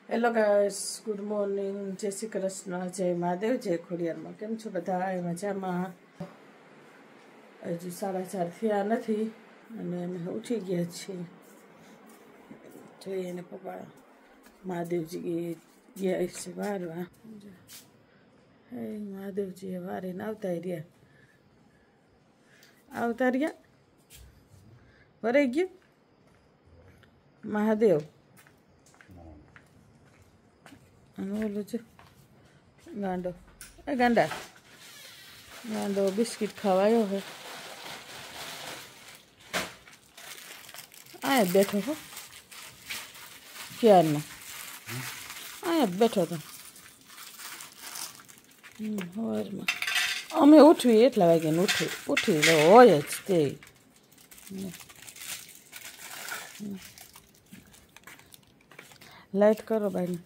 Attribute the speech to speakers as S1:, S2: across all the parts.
S1: Hello guys, good morning, જય શ્રી કૃષ્ણ, જય મહાદેવ, જય ખોડિયારમાં. કેમ છો બધા? મજામાં? હજી 4:30 થયા નથી અને અમે ઉઠી ગયા છીએ. જોઈએ ને પપ્પા મહાદેવજી ગયા છે વારવા. હે મહાદેવજી વારીને આવતા રહ્યા વરાઈ ગયું મહાદેવ. અને ઓલું છે ગાંડો, ગાંડો બિસ્કિટ ખાવાયો હે. આ જ બેઠો હો ક્યારનો, આ જ બેઠો હતો સવારમાં. અમે ઉઠવી એટલા વાગ્યાને ઉઠી હોય જ તે. લાઈટ કરો ભાઈને.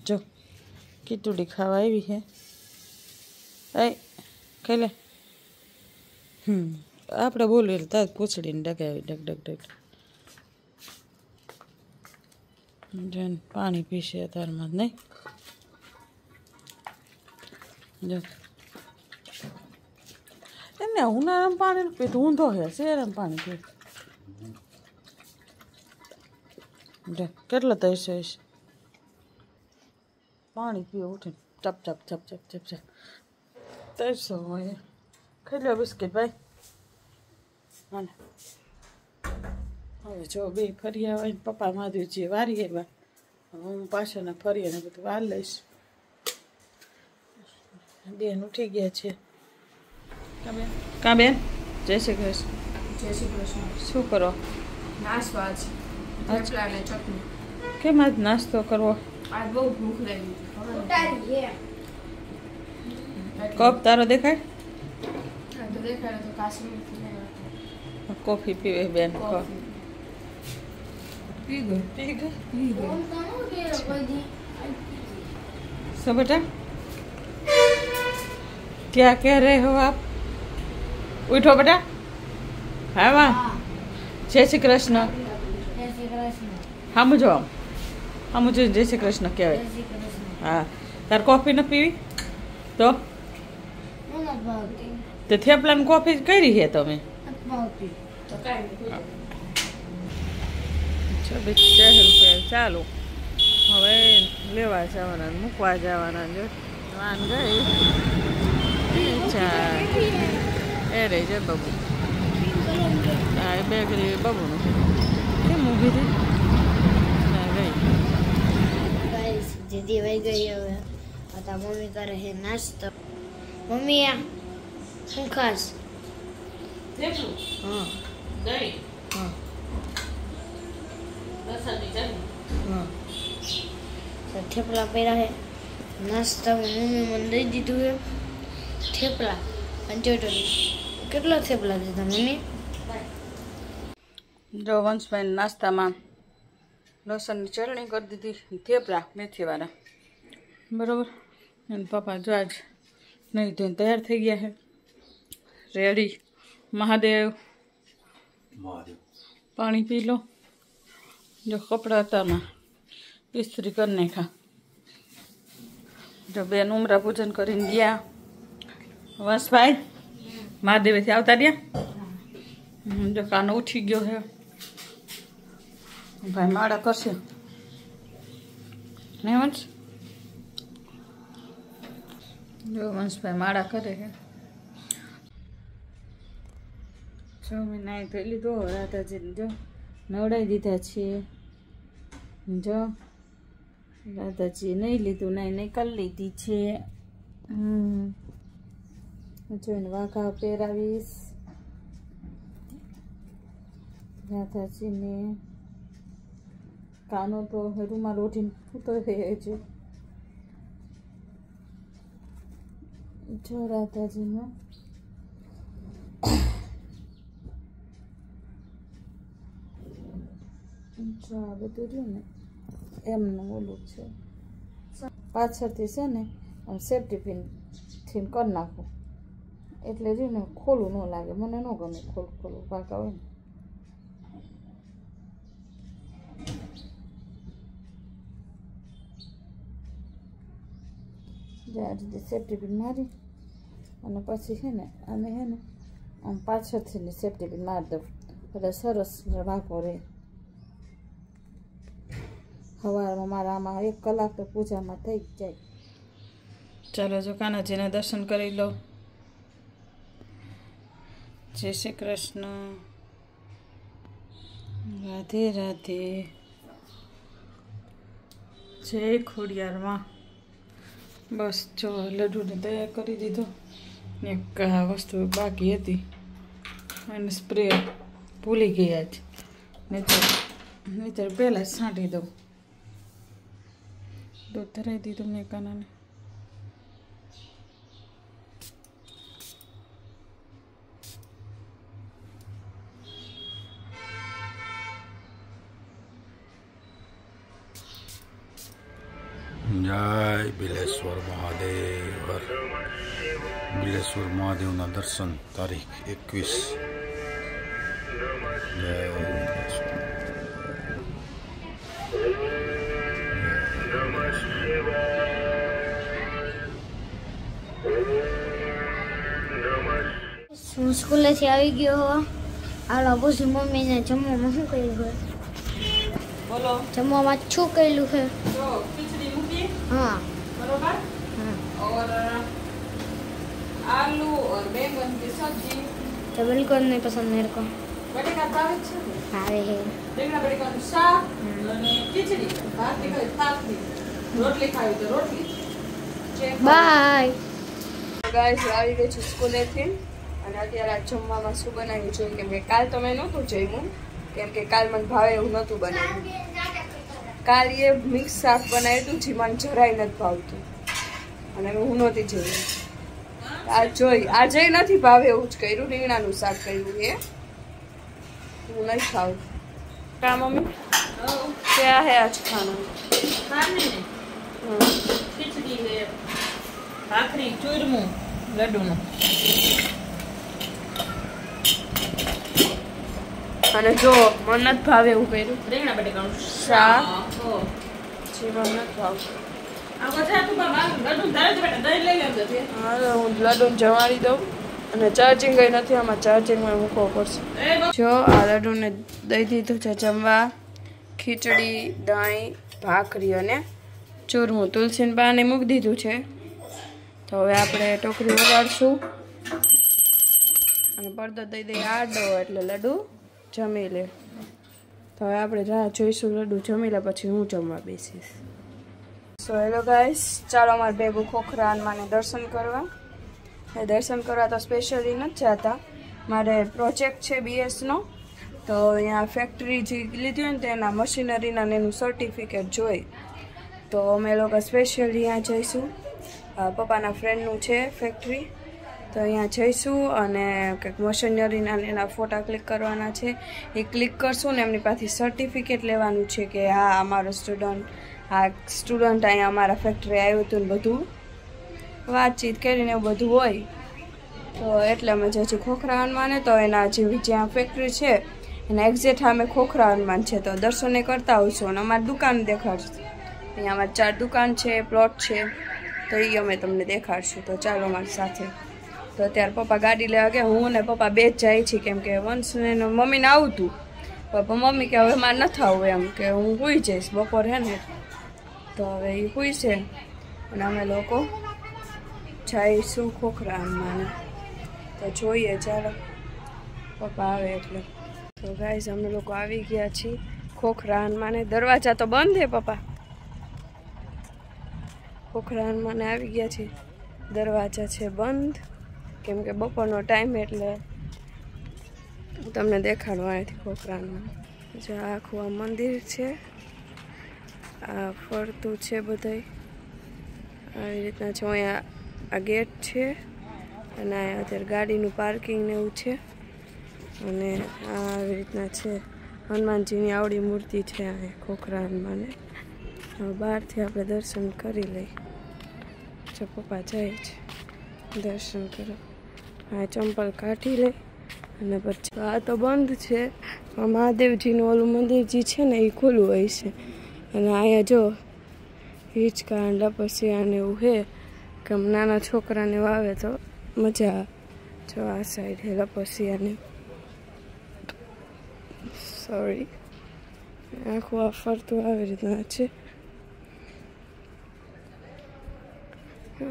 S1: જો ખીચડી ખાવા આવી છે. ખાઈ લે. આપણે બોલીએ તાજ પૂછડીને ડગાવી ડગ. જોઈને પાણી પીશે અત્યારમાં નહીં. જો એને ઉનાળામાં પાણી પીતું ઊંધો છે, શેરામાં પાણી પીતું. જો કેટલો તરસો હશે. પાણી પીવો ઉઠે ચપ તરસો હોય. ખાઈ લો બિસ્કિટ ભાઈ. હાલે હવે જો બે ફરિયા હોય ને પપ્પા મહાદેવજી વારી એવા, હું પાછળના ફરિયાને બધું વાર લઈશ. બેન ઉઠી ગયા છે. કા બેન? જય શ્રી કૃષ્ણ.
S2: જય શ્રી કૃષ્ણ.
S1: શું કરો?
S2: નાસ્તો આજ થેપલા અને ચટણી.
S1: કેમ આજ નાસ્તો કરવો?
S2: આજ બહુ ભૂખ લાગી.
S1: કપ તારો દેખાય?
S2: તો દેખાડે તો કાશ્મીર
S1: કોફી પીવે બેન.
S2: પી ગઈ.
S1: सो बेटा क्या कह रहे हो आप? उठो बेटा. हाँ माँ. जय श्री कृष्ण. हाँ मुझे जय श्री कृष्ण कहेवाय. हाँ तार कॉफी न पीवी तो थेपला कॉफी करी है તમે? ચાલો હવે લેવા જવાના, મૂકવા જવાના. જો વાન ગઈ એ રહી છે બબુ. હા એ બેગ બબુનું કેમ ઊભી હતી ગઈ.
S3: દીદી વહી ગઈ. હવે आता મમ્મી કરે છે નાસ્તો. મમ્મી આ શું ખાસ?
S1: થેપલું?
S3: હા
S1: દહીં.
S3: હા
S1: લસણની ચટણી.
S3: હા થેપલા પહેરા છે. નાસ્તા મમ્મી મને દઈ દીધું છે થેપલા અને ચટણી. કેટલા થેપલા દીધા મમ્મી?
S1: જો વંશભાઈ નાસ્તામાં લસણની ચટણી કરી દીધી, થેપલા મેથીવાળા. બરાબર. અને પપ્પા જો આજ નહીં ધોઈને તૈયાર થઈ ગયા છે, રેડી. મહાદેવ પાણી પી લો. જો કપડાં હતામાં ઇસ્ત્રી કરી નાખ્યા. જો બેન ઉમરા પૂજન કરીને ગયા. વંશભાઈ મહાદેવેથી આવતા રહ્યા. જો કાનો ઉઠી ગયો છે. ભાઈ માળા કરશે ને વંશ? જો વંશભાઈ માળા કરે છે. જો મેં નાઈ ધોઈ લીધો. રાધાજીને જો નવડાવી દીધા છીએ. જો રાધાજી નહીં લીધું, નહીં કરી લીધી છે. જોઈને વાઘા પહેરાવીશ રાધાજીને. કાનો તો રૂમાલ ઓઢીને ફૂતો થઈ છે. જો રાધાજીનો જો આ બધું રહ્યું ને એમનું ઓલું છે. પાછળથી છે ને આમ સેફ્ટી પિનથી કરી નાખું એટલે રહ્યું ને ખોલું ન લાગે. મને ન ગમે ખોલું પાકા હોય ને. જે આ રીતે સેફટી પિન મારી અને પછી છે ને આને છે ને આમ પાછળથી સેફટી પિન મારી દઉં એટલે સરસ વાંકો રહે. સવારમાં મારા આમાં 1 કલાક તો પૂજામાં થઈ જ જાય. ચાલો જો કાનાજીના દર્શન કરી લો. જય શ્રી કૃષ્ણ. રાધે રાધે. જય ખોડિયારમાં. બસ જો લડ્ડુને તૈયાર કરી દીધો. એક વસ્તુ બાકી હતી અને સ્પ્રે ભૂલી ગયા જ નહીતર પહેલાં જ છાંટી દઉં. દૂધ ધરાવી દીધું મેં કાનાને.
S4: જય બિલેશ્વર મહાદેવ. બિલેશ્વર મહાદેવના દર્શન તારીખ 21. જય બિલેશ્વર.
S3: હું સ્કૂલેથી આવી ગયો. હાલો પછી મમ્મીને જમવામાં શું કર્યું છે?
S1: બોલો.
S3: જમવામાં શું કર્યું છે?
S1: જો ખીચડી મૂકી.
S3: हाँ
S1: बरोबर.
S3: हाँ
S1: और आलू और बैंगन की सब्जी.
S3: तो बिल्कुल नहीं पसंद मेरे को.
S1: बटेका भावे છે ને?
S3: भावे है.
S1: રીંગણા બટેકાનું શાક અને ખીચડી. ભાખરી ખાવી ભાખરી. રોટલી ખાવી તો રોટલી.
S3: बाय.
S2: ગાઈસ આવી ગઈ છું સ્કૂલેથી અને અત્યારે આ જમવામાં શું બનાવ્યું છે કેમ કે કાલ તો મેં નહોતું જમ્યું કેમ કે કાલ મને ભાવે એવું નહોતું બનાવ્યું. કાલ એ મિક્સ શાક બનાવ્યું હતું જે મને જરાય નથી ભાવતું અને હું નહોતી જમી. આજે નથી ભાવે એવું જ કર્યું. રીંગણાનું શાક કર્યું એ હું નહીં ખાઉં. કા મમ્મી क्या है आज खाना?
S1: ખાને ખીચડી હે ભાખરી ચૂરમું લડ્ડુનું.
S2: અને જો મને નથી ભાવે એવું કર્યું
S1: રીંગણા બટેકાનું
S2: શાક.
S1: હો
S2: જે મને નથી ભાવતું.
S1: આ બધા તું બાબા લડ્ડુ ધારે જ બેટા દહીં લઈ લેજો તે.
S2: હા હું લડ્ડુને જમાડી દઉં અને ચાર્જિંગ ગઈ નથી. આમાં ચાર્જિંગમાં મૂકવો પડશે. જો આ લડ્ડુને દઈ દીધું છે જમવા. ખીચડી દહીં ભાખરી અને ચૂરમું તુલસીને બાને મૂકી દીધું છે. તો હવે આપણે ટોકરી વગાડશું અને પડદો દઈ દઈ આડો એટલે લડ્ડુ જમી લે. તો હવે આપણે રાહ જોઈશું લડ્ડુ જમી લે પછી હું જમવા બેસીશ. સો હેલો ગાઈસ, ચાલો અમારે ભેગું ખોખરા માને દર્શન કરવા. એ દર્શન કરવા તો સ્પેશિયલી નથી જતા. મારે પ્રોજેક્ટ છે બીએસનો. તો અહીંયા ફેક્ટરી જે લીધી હોય ને તેના મશીનરીના એનું સર્ટિફિકેટ જોઈ. તો અમે લોકો સ્પેશિયલી અહીંયા જઈશું. પપ્પાના ફ્રેન્ડનું છે ફેક્ટરી. તો અહીંયા જઈશું અને કંઈક મશીનરીના એના ફોટા ક્લિક કરવાના છે. એ ક્લિક કરશું ને એમની પાસેથી સર્ટિફિકેટ લેવાનું છે કે હા અમારો સ્ટુડન્ટ અહીંયા અમારા ફેક્ટરી આવ્યું હતું ને બધું વાતચીત કરીને એવું બધું હોય. તો એટલે અમે જઈશું ખોખરા હનુમાને. તો એના જ્યાં ફેક્ટરી છે એના એક્ઝેક્ટ સામે ખોખરા હનુમાન છે. તો દર્શને કરતા હોઈશું અને અમારી દુકાન દેખાડશું. અહીંયા અમારી 4 દુકાન છે, પ્લોટ છે. તો એ અમે તમને દેખાડશું. તો ચાલો અમારી સાથે. તો અત્યારે પપ્પા ગાડી લેવા ગયા. હું ને પપ્પા બે જ જાય છીએ કેમ કે વંશને મમ્મીને આવું હતું. મમ્મી કે હવે મારે નથી આવવું એમ કે હું સૂઈ જઈશ બપોર હે ને. તો હવે એ સૂઈ છે અને અમે લોકો જઈશું ખોખરા હનુમાને. તો જોઈએ ચાલો પપ્પા આવે એટલે. તો ગાઈસ અમે લોકો આવી ગયા છીએ ખોખરા હનુમાને. દરવાજા તો બંધ હે પપ્પા. ખોખરા હનુમાને આવી ગયા છીએ. દરવાજા છે બંધ કેમ કે બપોરનો ટાઈમ એટલે તમને દેખાડવા અહીંથી ખોખરા હનુમાન. જો આખું આ મંદિર છે. આ ફરતું છે બધાય આવી રીતના છે. અહીંયા આ ગેટ છે અને અહીંયા અત્યારે ગાડીનું પાર્કિંગ ને એવું છે. અને આવી રીતના છે હનુમાનજીની આવડી મૂર્તિ છે આ ખોખરા હનુમાને. બહારથી આપણે દર્શન કરી લઈ. જો પપ્પા જાય છે દર્શન કરો. આ ચંપલ કાઢી લઈ અને પછી આ તો બંધ છે. મહાદેવજીનું ઓલું મંદિર જે છે ને એ ખુલ્લું હોય છે. અને અહીંયા જો હિંચકા લપસિયા ને એવું છે કે નાના છોકરાને વાવે તો મજા. જો આ સાઈડ હે લપસિયાની, સોરી, આખું આ ફરતું આવી રીતના છે.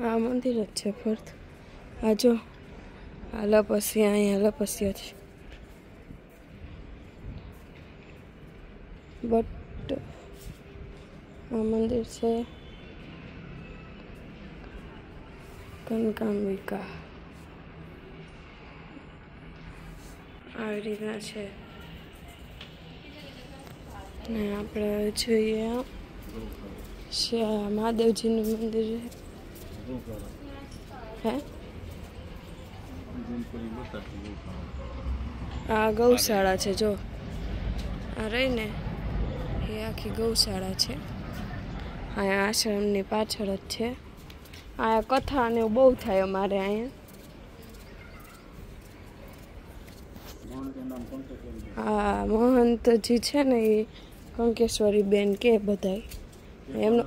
S2: આ મંદિર જ છે ફરતું. આ જો આ લપસિયા, અહીંયા લપસિયા છે. બટ આ મંદિર છે કનકાંબિકા, આવી રીતના છે. ને આપણે જોઈએ મહાદેવજીનું મંદિર હે. આ ગૌશાળા છે. જો આ રહી ને એ આખી ગૌશાળા છે. અહીંયા આશ્રમની પાછળ જ છે. અહીંયા કથા ને એવું બહુ થાય અમારે અહીંયા. હા, મહંતજી છે ને એ કંકેશ્વરી બેન કે બધાય એમનો.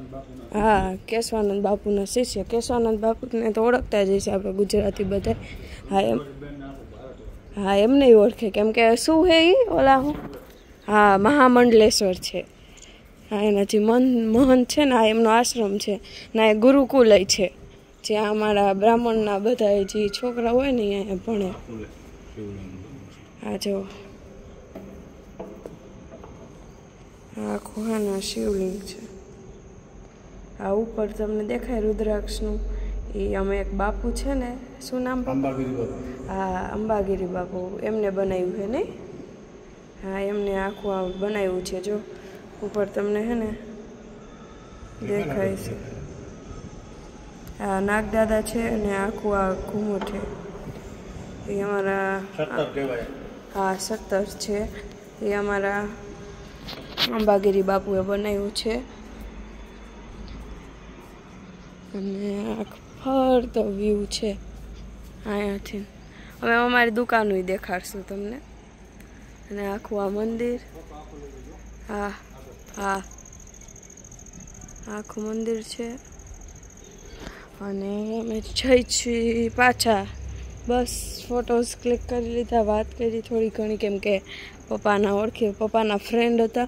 S2: હા, કેશવાનંદ બાપુના શિષ્ય. કેશવાનંદ બાપુને તો ઓળખતા જ હશે આપણે ગુજરાતી બધા. હા એમ, હા એમને ઓળખે કેમ કે શું હે એ ઓલા હું, હા મહામંડલેશ્વર છે. હા એના જે મહંત છે ને આ એમનો આશ્રમ છે ને એ ગુરુકુલય છે જ્યાં અમારા બ્રાહ્મણના બધા જે છોકરા હોય ને અહીંયા ભણે. આ જો આખું હા ના શિવલિંગ છે. આ ઉપર તમને દેખાય રુદ્રાક્ષનું એ અમે એક બાપુ છે ને, શું નામ? હા, અંબાગીરી બાપુ. એમને બનાવ્યું છે નહીં? હા, એમને આખું આ બનાવ્યું છે. જો ઉપર તમને હે ને દેખાય છે. આ નાગદાદા છે અને આખું આ ઘૂમો છે. એ અમારા, હા 17 છે. એ અમારા અંબાગીરી બાપુએ બનાવ્યું છે. અને આ ફરતો વ્યૂ છે અહીંયાથી. હવે અમારી દુકાનું દેખાડશું તમને. અને આખું આ મંદિર, હા હા આખું મંદિર છે. અને અમે જઈ છીએ પાછા. બસ ફોટોઝ ક્લિક કરી લીધા, વાત કરી થોડી ઘણી, કેમ કે પપ્પાના ફ્રેન્ડ હતા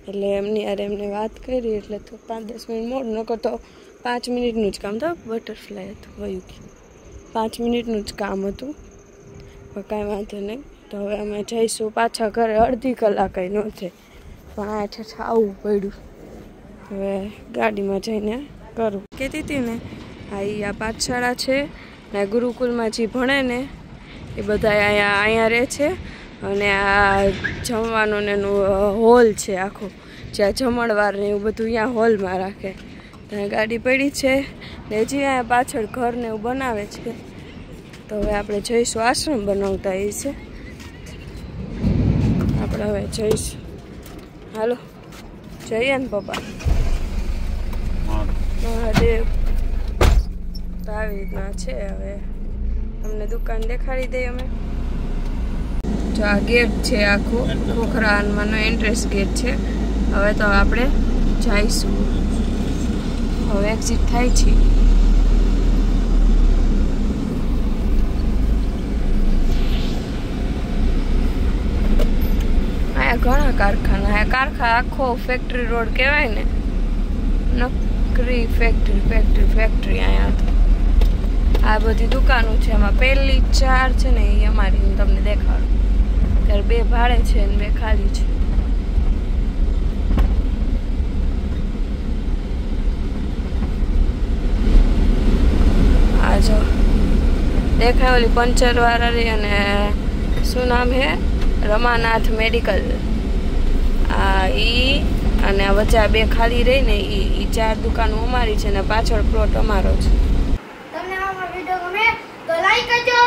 S2: એટલે એમની યાર એમને વાત કરી એટલે તો 5-10 મિનિટ મોડ. નકર તો 5 મિનિટનું જ કામ હતું. બટરફ્લાય હતું વયું કે 5 મિનિટનું જ કામ હતું, પણ કાંઈ વાંધો નહીં. તો હવે અમે જઈશું પાછા ઘરે. અડધી કલાક ન છે પણ આ ઠેઠ આવવું પડ્યું. હવે ગાડીમાં જઈને કરું. કહેતી હતી ને આ પાઠશાળા છે ને ગુરુકુલમાં જે ભણે ને એ બધા અહીંયા રહે છે. અને આ જમવાનું ને એનું હોલ છે આખું, જ્યાં જમણવાર ને એવું બધું અહીંયા હોલમાં રાખે. ત્યાં ગાડી પડી છે ને હજી અહીંયા પાછળ ઘર ને એવું બનાવે છે. તો હવે આપણે જઈશું. આશ્રમ બનાવતા એ છે. આપણે હવે જઈશું. હાલો જઈએ ને પપ્પા. મહાદેવ. તો આવી રીતના છે. હવે તમને દુકાન દેખાડી દઈએ અમે. જો આ ગેટ છે આખું ખોખરામાંનો એન્ટ્રેન્સ ગેટ છે. હવે તો આપણે જઈશું. હવે એક્ઝિટ થાય છે. અહીંયા ઘણા કારખાના. આખો ફેક્ટરી રોડ કહેવાય ને, નકરી ફેક્ટરી અહીંયા તો. આ બધી દુકાનો છે. એમાં પહેલી 4 છે ને એ અમારી, હું તમને દેખાડું. ત્યારે 2 ભાડે છે ને 2 ખાલી છે. આ જો દેખાય ઓલી પંચર વાળા રે, અને શું નામ હે, રમાનાથ મેડિકલ. આ ઈ અને આ વચ્ચે આ 2 ખાલી રહી ને ઈ 4 દુકાનો અમારી છે ને પાછળ પ્લોટ અમારો છે.
S3: તમને આ વિડિયો ગમે તો લાઈક કરજો.